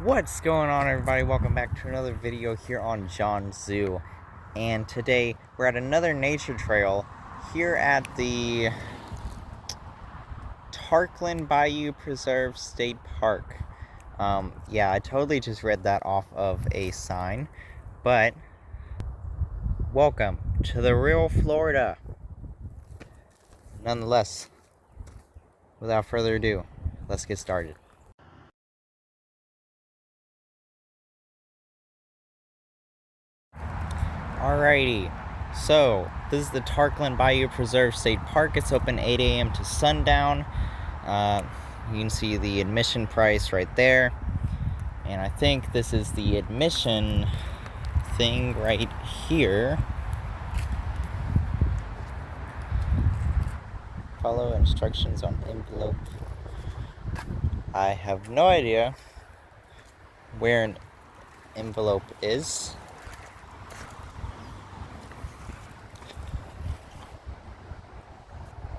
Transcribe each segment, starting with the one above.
What's going on, everybody? Welcome back to another video here on John Zoo. And today we're at another nature trail here at the Tarklin Bayou Preserve State Park. Yeah, I totally just read that off of a sign, but welcome to the real Florida. Nonetheless, without further ado, let's get started. Alrighty, so this is the Tarklin Bayou Preserve State Park. It's open 8 a.m. to sundown. You can see the admission price right there. And I think this is the admission thing right here. Follow instructions on envelope. I have no idea where an envelope is.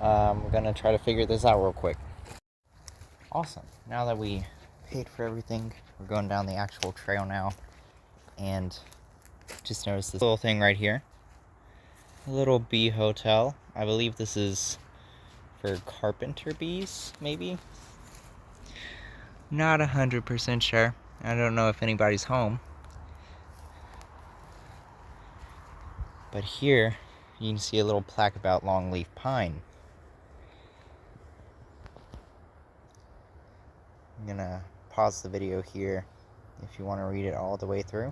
I'm gonna try to figure this out real quick. Awesome. Now that we paid for everything, we're going down the actual trail now. And just noticed this little thing right here. A little bee hotel. I believe this is for carpenter bees, maybe? Not 100% sure. I don't know if anybody's home. But here, you can see a little plaque about longleaf pine. I'm gonna pause the video here if you want to read it all the way through.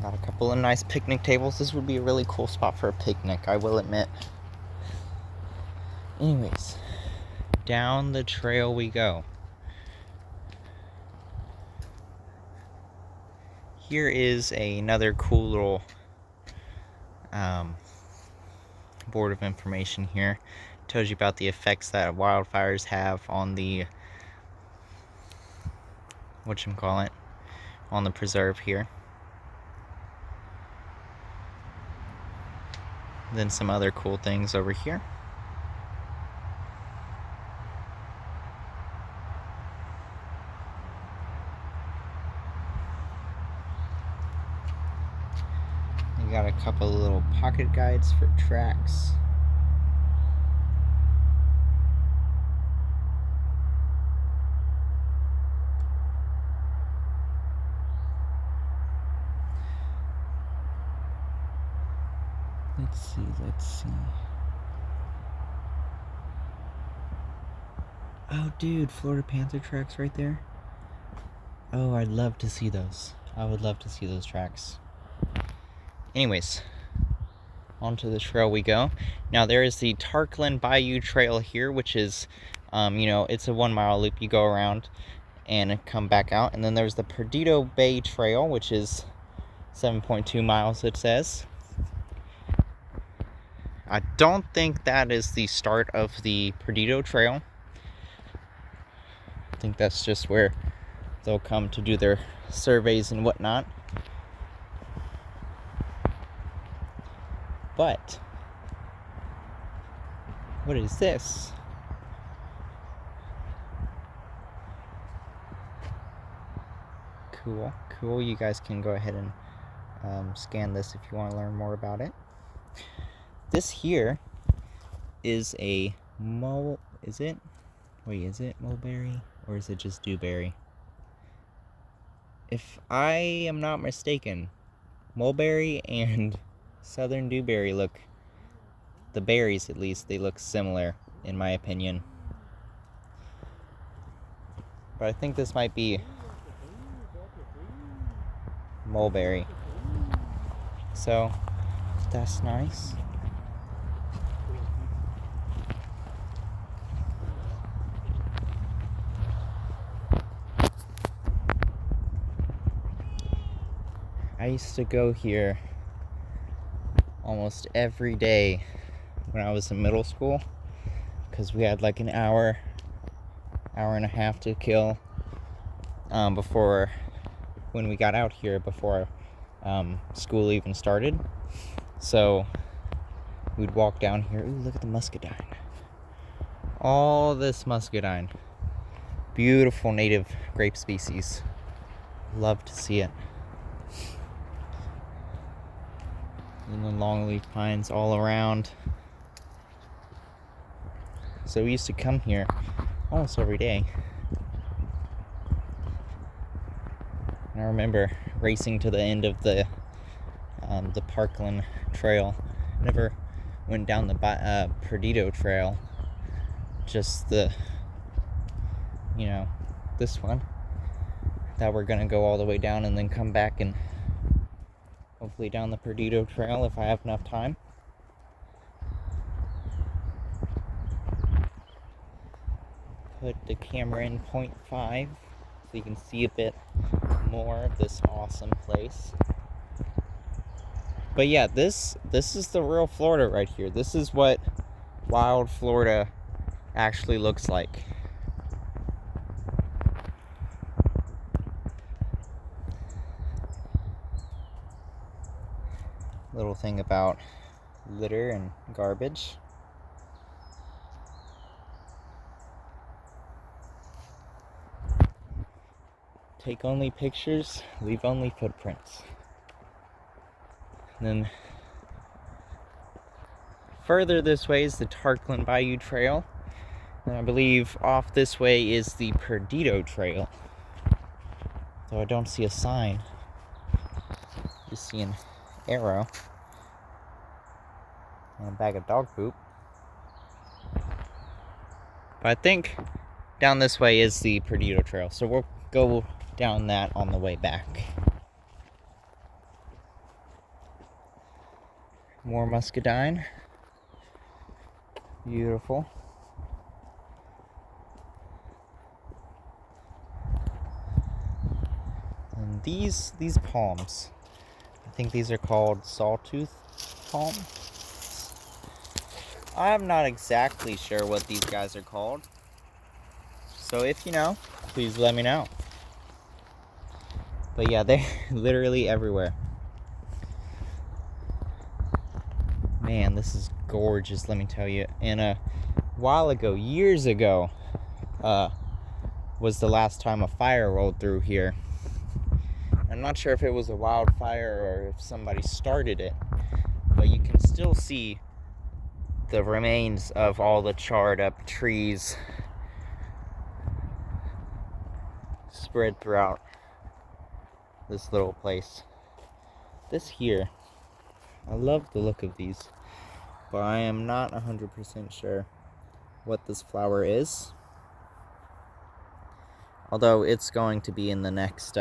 Got a couple of nice picnic tables. This would be a really cool spot for a picnic, I will admit. Anyways, down the trail we go. Here is another cool little board of information here. Tells you about the effects that wildfires have on the on the preserve here. Then some other cool things over here. You got a couple of little pocket guides for tracks. Let's see. Oh, dude, Florida Panther tracks right there. Oh, I'd love to see those. I would love to see those tracks. Anyways, onto the trail we go. Now, there is the Tarklin Bayou Trail here, which is, it's a 1 mile loop. You go around and come back out. And then there's the Perdido Bay Trail, which is 7.2 miles, it says. I don't think that is the start of the Perdido Trail. I think that's just where they'll come to do their surveys and whatnot. But what is this? Cool. You guys can go ahead and scan this if you want to learn more about it. This here is a is it mulberry or is it just dewberry? If I am not mistaken, mulberry and southern dewberry the berries at least, they look similar in my opinion. But I think this might be mulberry. So, that's nice. I used to go here almost every day when I was in middle school because we had like an hour and a half to kill before when we got out here before school even started. So we'd walk down here. Ooh, look at the muscadine. All this muscadine. Beautiful native grape species. Love to see it. And the longleaf pines all around. So we used to come here almost every day. And I remember racing to the end of the Tarklin trail. Never went down the Perdido trail. Just the, this one. That we're gonna go all the way down and then come back and hopefully down the Perdido trail if I have enough time. Put the camera in 0.5 so you can see a bit more of this awesome place. But yeah, this is the real Florida right here. This is what wild Florida actually looks like. Little thing about litter and garbage. Take only pictures, leave only footprints. And then further this way is the Tarklin Bayou Trail. And I believe off this way is the Perdido Trail. Though I don't see a sign. Just see an arrow. And a bag of dog poop. But I think down this way is the Perdido Trail. So we'll go down that on the way back. More muscadine. Beautiful. And these palms, I think these are called sawtooth palms. I'm not exactly sure what these guys are called. So if you know, please let me know. But yeah, they're literally everywhere. Man, this is gorgeous, let me tell you. And a while ago, years ago, was the last time a fire rolled through here. I'm not sure if it was a wildfire or if somebody started it, but you can still see the remains of all the charred up trees spread throughout this little place. This here, I love the look of these, but I am not 100% sure what this flower is. Although it's going to be in the next,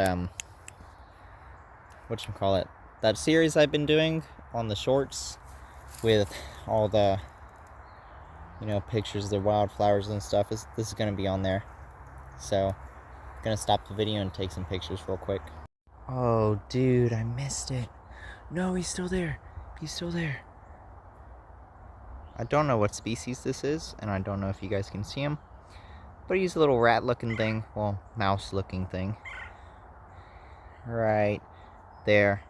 whatchamacallit, that series I've been doing on the shorts with all the, pictures of the wildflowers and stuff. This is going to be on there. So, I'm going to stop the video and take some pictures real quick. Oh, dude, I missed it. No, he's still there. He's still there. I don't know what species this is, and I don't know if you guys can see him. But he's a little rat-looking thing. Well, mouse-looking thing. Right there.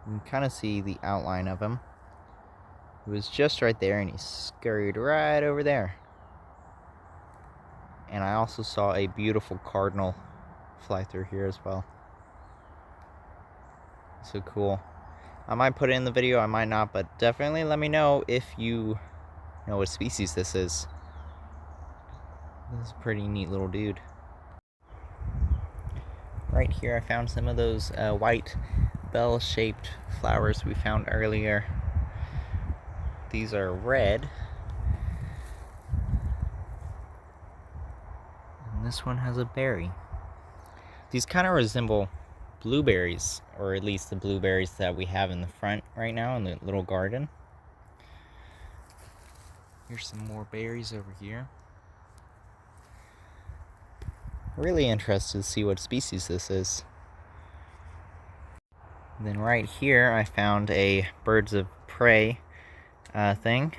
You can kind of see the outline of him. He was just right there, and he scurried right over there. And I also saw a beautiful cardinal fly through here as well. So cool. I might put it in the video, I might not, but definitely let me know if you know what species this is. This is a pretty neat little dude. Right here I found some of those white bell-shaped flowers we found earlier. These are red. And this one has a berry. These kind of resemble blueberries, or at least the blueberries that we have in the front right now in the little garden. Here's some more berries over here. Really interested to see what species this is. And then right here I found a birds of prey thing.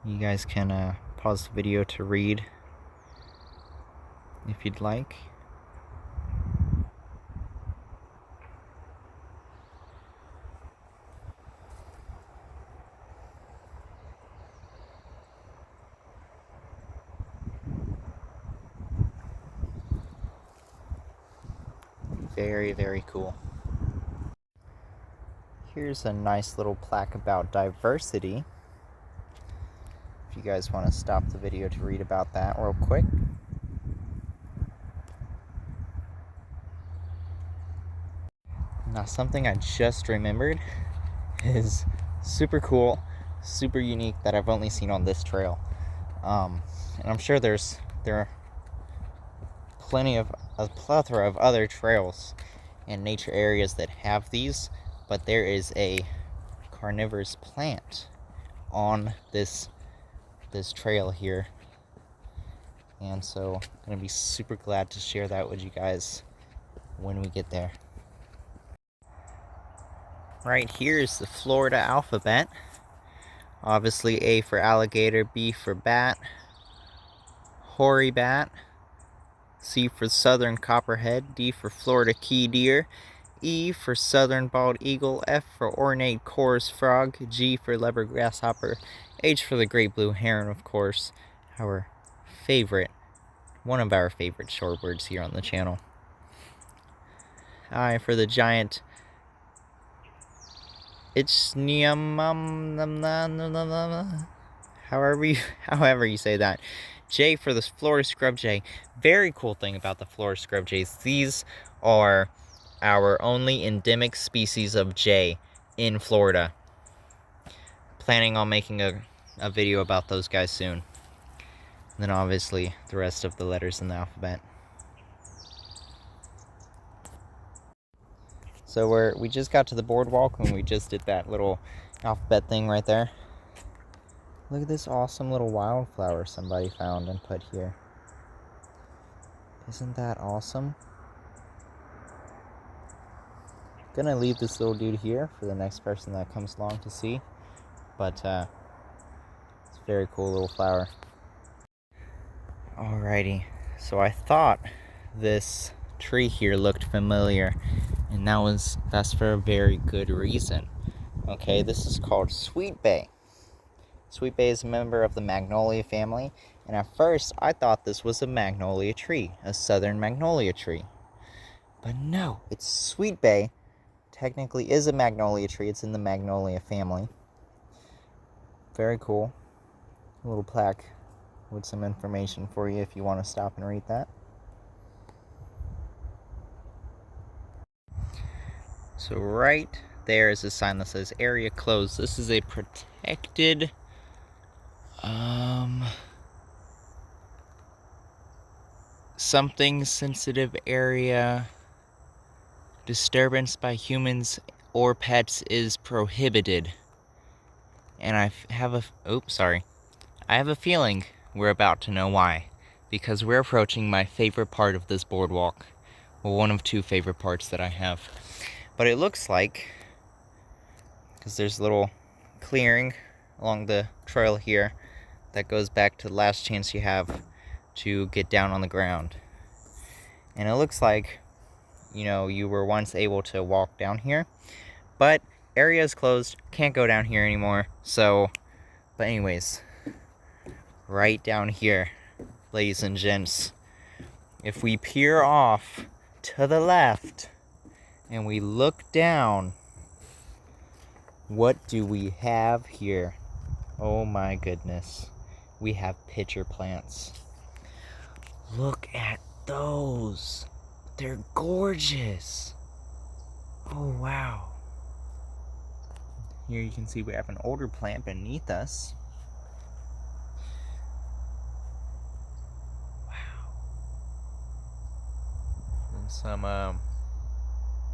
You guys can pause the video to read if you'd like. Very, very cool. Here's a nice little plaque about diversity. If you guys want to stop the video to read about that real quick. Now, something I just remembered is super cool, super unique that I've only seen on this trail. And I'm sure there are a plethora of other trails and nature areas that have these, but there is a carnivorous plant on this trail here. And so I'm gonna be super glad to share that with you guys when we get there. Right here is the Florida alphabet. Obviously A for alligator, B for bat, hoary bat, C for southern copperhead, D for Florida key deer, E for southern bald eagle, F for ornate chorus frog, G for leopard grasshopper, H for the great blue heron, of course, one of our favorite shorebirds here on the channel. I for the giant however you say that. J for the Florida scrub jay. Very cool thing about the Florida scrub jays, these are our only endemic species of jay in Florida. Planning on making a video about those guys soon. And then obviously the rest of the letters in the alphabet. So we just got to the boardwalk and we just did that little alphabet thing right there. Look at this awesome little wildflower somebody found and put here. Isn't that awesome? Gonna leave this little dude here for the next person that comes along to see. But it's a very cool little flower. Alrighty, so I thought this tree here looked familiar, and that's for a very good reason. Okay, this is called Sweet Bay. Sweet Bay is a member of the magnolia family, and at first I thought this was a magnolia tree, a southern magnolia tree. But no, it's Sweet Bay. Technically is a magnolia tree. It's in the magnolia family. Very cool. A little plaque with some information for you if you want to stop and read that. So right there is a sign that says area closed. This is a protected something sensitive area. Disturbance by humans or pets is prohibited. And I have a feeling we're about to know why, because we're approaching my favorite part of this boardwalk. Well, one of two favorite parts that I have. But it looks like, because there's a little clearing along the trail here that goes back to the last chance you have to get down on the ground. And it looks like, you were once able to walk down here, but area is closed, can't go down here anymore. But anyways, right down here, ladies and gents, if we peer off to the left and we look down, what do we have here? Oh my goodness, we have pitcher plants. Look at those. They're gorgeous. Oh wow. Here you can see we have an older plant beneath us. Wow. And some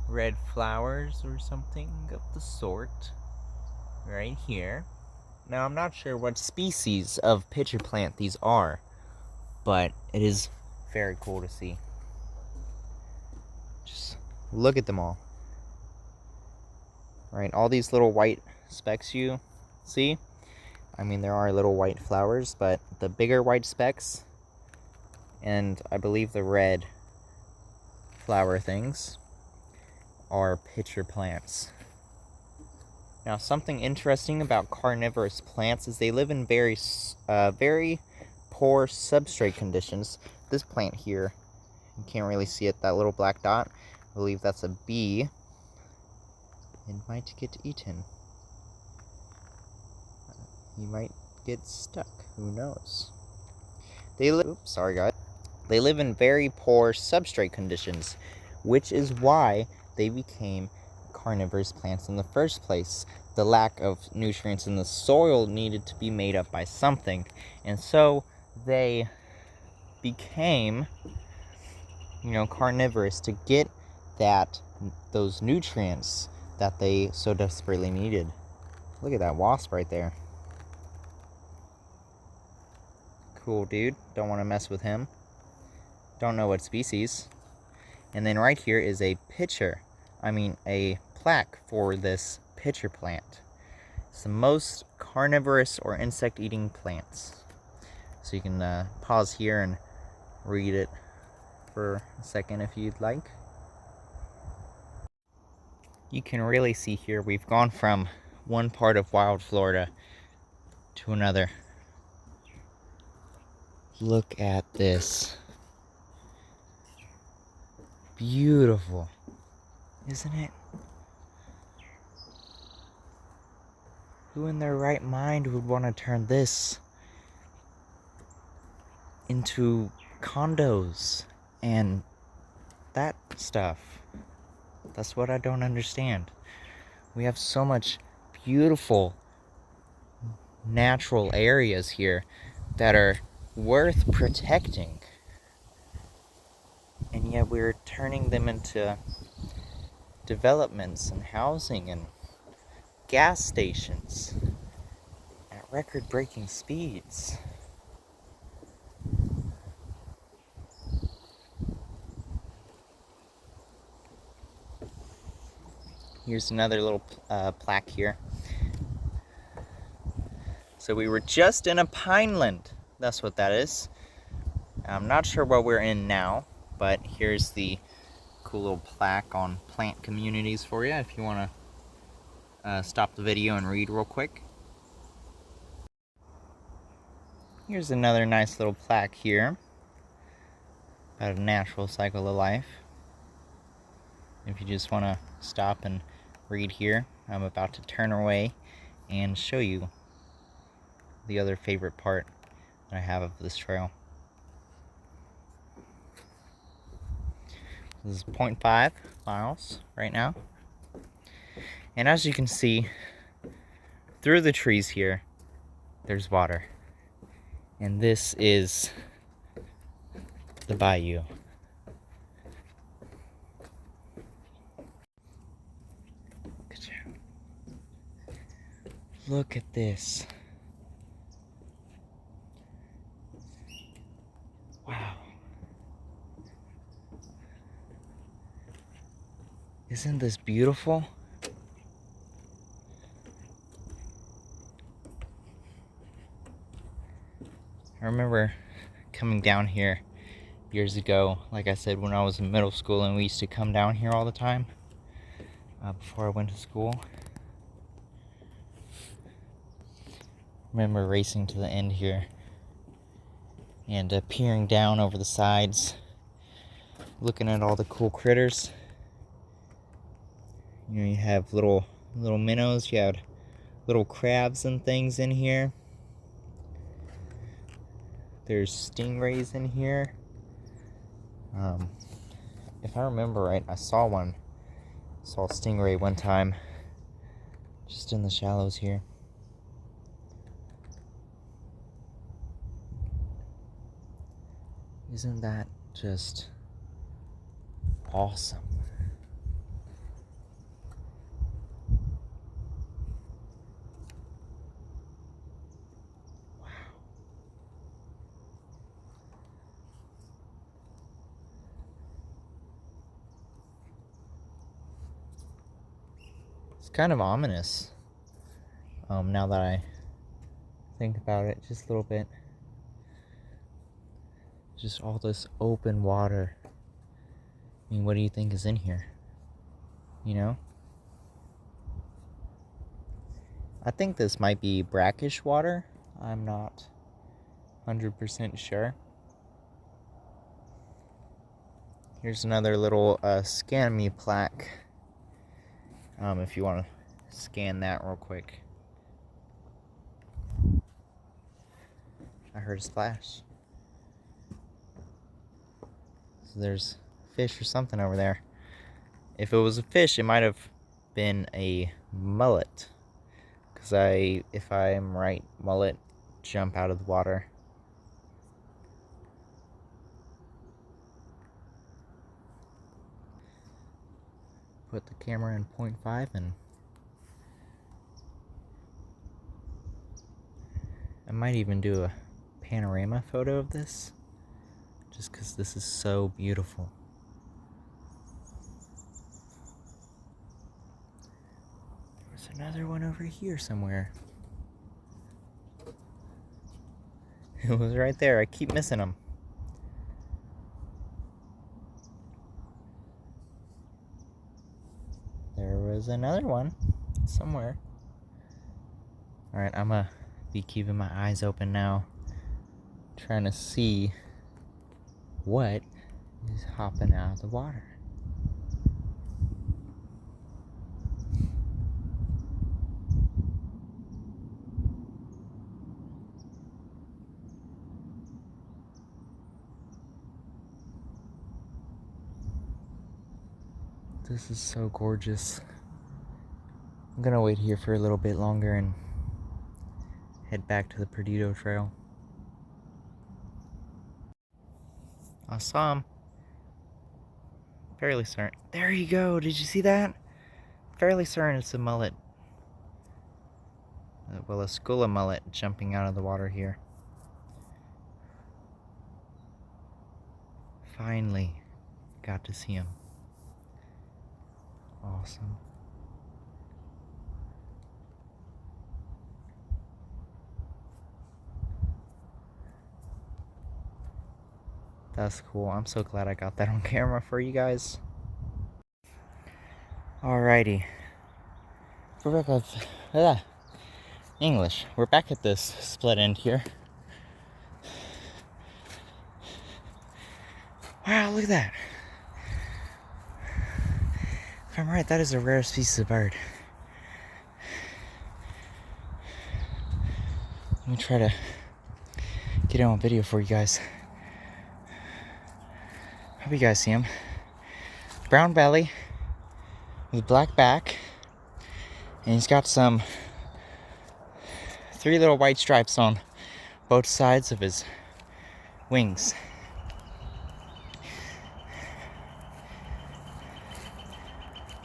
red flowers or something of the sort right here. Now I'm not sure what species of pitcher plant these are, but it is very cool to see. Just look at them all. Right, all these little white specks you see, I mean, there are little white flowers, but the bigger white specks, and I believe the red flower things, are pitcher plants. Now, something interesting about carnivorous plants is they live in very poor substrate conditions. This plant here, you can't really see it, that little black dot, I believe that's a bee. It might get eaten. He might get stuck. Who knows? Oops, sorry guys. They live in very poor substrate conditions, which is why they became carnivorous plants in the first place. The lack of nutrients in the soil needed to be made up by something, and so they became, carnivorous to get those nutrients that they so desperately needed. Look at that wasp right there. Cool dude. Don't want to mess with him. Don't know what species. And then right here is a plaque for this pitcher plant. It's the most carnivorous or insect-eating plants. So you can pause here and read it for a second if you'd like. You can really see here we've gone from one part of wild Florida to another. Look at this. Beautiful, isn't it? Who in their right mind would want to turn this into condos and that stuff? That's what I don't understand. We have so much beautiful natural areas here that are worth protecting, and yet we're turning them into developments and housing and gas stations at record-breaking speeds. Here's another little plaque here. So we were just in a pineland. That's what that is. I'm not sure what we're in now, but here's the cool little plaque on plant communities for you if you want to stop the video and read real quick. Here's another nice little plaque here about a natural cycle of life. If you just want to stop and read here, I'm about to turn away and show you the other favorite part that I have of this trail. This is 0.5 miles right now. And as you can see, through the trees here, there's water. And this is the Bayou. Look at this. Wow. Isn't this beautiful? I remember coming down here years ago, like I said, when I was in middle school, and we used to come down here all the time before I went to school. Remember racing to the end here and peering down over the sides, looking at all the cool critters. You have little minnows, you have little crabs and things in here. There's stingrays in here. If I remember right, I saw a stingray one time just in the shallows here. Isn't that just awesome? Wow. It's kind of ominous, now that I think about it just a little bit. Just all this open water. I mean, what do you think is in here? You know? I think this might be brackish water. I'm not 100% sure. Here's another little scan me plaque. If you want to scan that real quick. I heard a splash. So there's fish or something over there. If it was a fish, it might have been a mullet. Because if I'm right, mullet jump out of the water. Put the camera in 0.5 and I might even do a panorama photo of this. Just because this is so beautiful. There's another one over here somewhere. It was right there. I keep missing them. There was another one somewhere. Alright, I'm gonna be keeping my eyes open now, trying to see what is hopping out of the water. This is so gorgeous. I'm gonna wait here for a little bit longer and head back to the Perdido Trail. I saw him. Fairly certain. There you go. Did you see that? Fairly certain it's a mullet. Well, a school of mullet jumping out of the water here. Finally got to see him. Awesome. That's cool. I'm so glad I got that on camera for you guys. Alrighty. We're back at English. We're back at this split end here. Wow, look at that. If I'm right, that is a rare species of bird. Let me try to get it on video for you guys. Hope you guys see him. Brown belly with black back, and he's got some 3 little white stripes on both sides of his wings.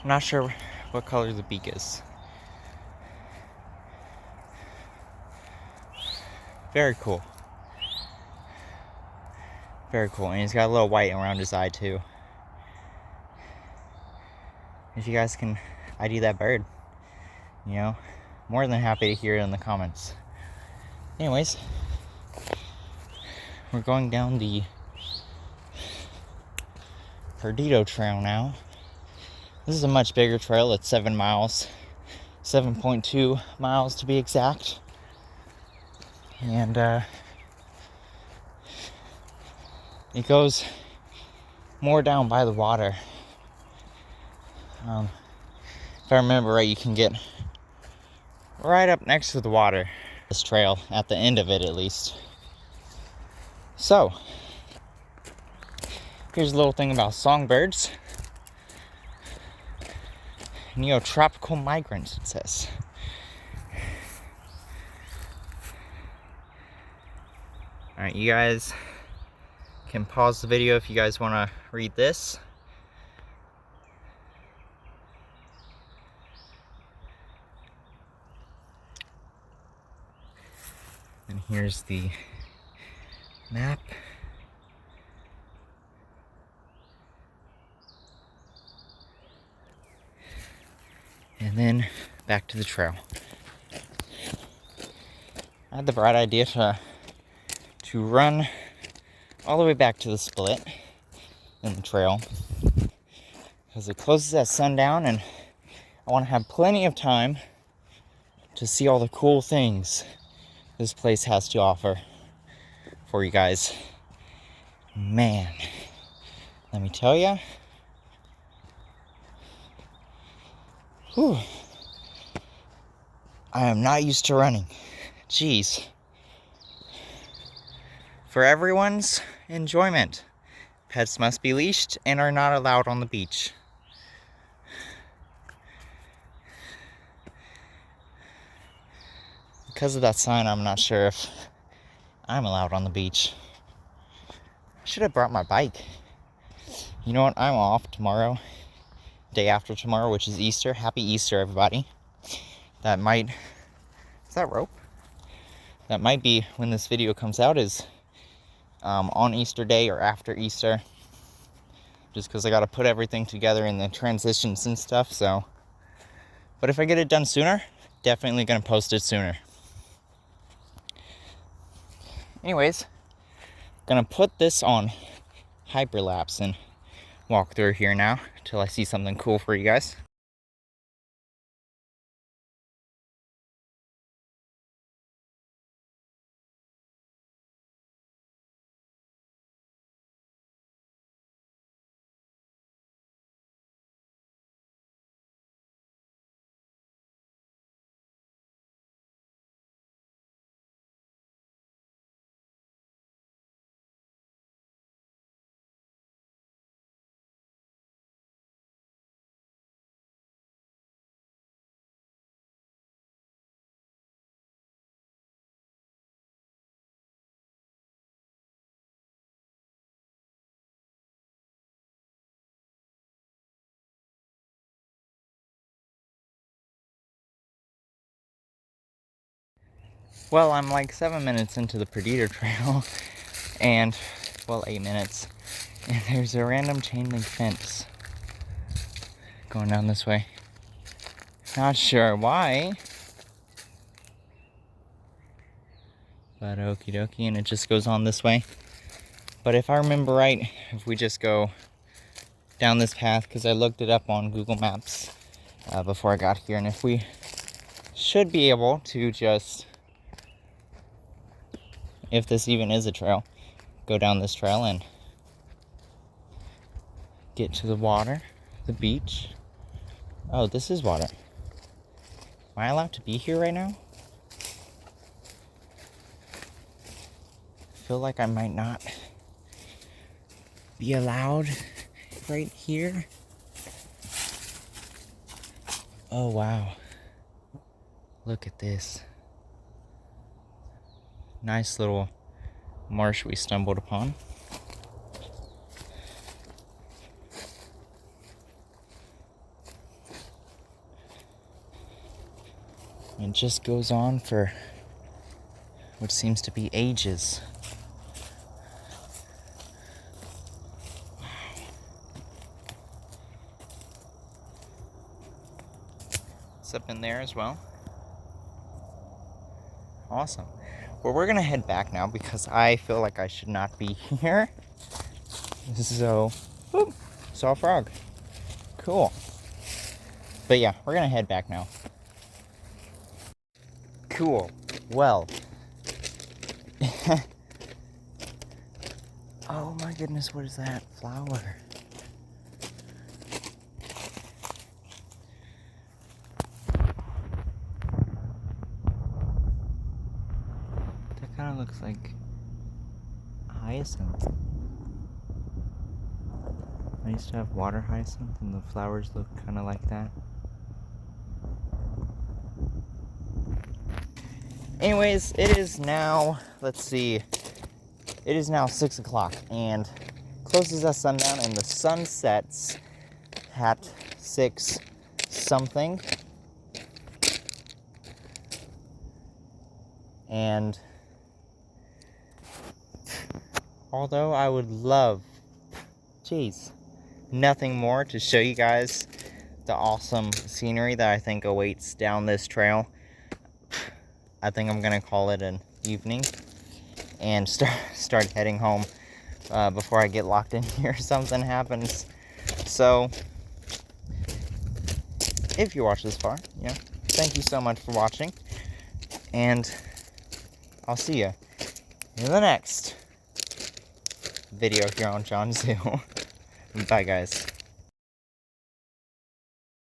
I'm not sure what color the beak is. Very cool. Very cool. And he's got a little white around his eye too. If you guys can ID that bird, you know, more than happy to hear it in the comments. Anyways, we're going down the Perdido Trail now. This is a much bigger trail. It's 7 miles, 7.2 miles to be exact. And it goes more down by the water. If I remember right, you can get right up next to the water. This trail, at the end of it at least. So, here's a little thing about songbirds. Neotropical migrants, it says. Alright, you guys can pause the video if you guys want to read this. And here's the map. And then back to the trail. I had the bright idea to run all the way back to the split in the trail, because it closes at sundown and I want to have plenty of time to see all the cool things this place has to offer for you guys. Man, let me tell ya. Whew. I am not used to running. Jeez. For everyone's enjoyment, pets must be leashed and are not allowed on the beach. Because of that sign, I'm not sure if I'm allowed on the beach. I should have brought my bike. You know what? I'm off tomorrow. Day after tomorrow, which is Easter. Happy Easter, everybody. That might... Is that rope? That might be when this video comes out, is on Easter Day or after Easter. Just because I got to put everything together in the transitions and stuff, so... But if I get it done sooner, definitely going to post it sooner. Anyways, gonna put this on hyperlapse and walk through here now till I see something cool for you guys. Well, I'm like 7 minutes into the Perdita Trail, and, well, 8 minutes, and there's a random chain link fence going down this way. Not sure why, but okie dokie, and it just goes on this way. But if I remember right, if we just go down this path, because I looked it up on Google Maps before I got here, and if we should be able to just, if this even is a trail, go down this trail and get to the water, the beach. Oh, this is water. Am I allowed to be here right now? I feel like I might not be allowed right here. Oh, wow. Look at this. Nice little marsh we stumbled upon. It just goes on for what seems to be ages. Wow. It's up in there as well. Awesome. Well, we're gonna head back now because I feel like I should not be here. So, whoop, saw a frog. Cool. But yeah, we're gonna head back now. Cool. Well. Oh my goodness, what is that? Flower. That kind of looks like hyacinth. I used to have water hyacinth and the flowers look kind of like that. Anyways, it is now, let's see, it is now 6 o'clock and closes at sundown and the sun sets at 6 something. And although I would love, nothing more to show you guys the awesome scenery that I think awaits down this trail, I think I'm gonna call it an evening and start heading home before I get locked in here or something happens. So if you watch this far, thank you so much for watching, and I'll see you in the next video here on John Zoo. Bye, guys.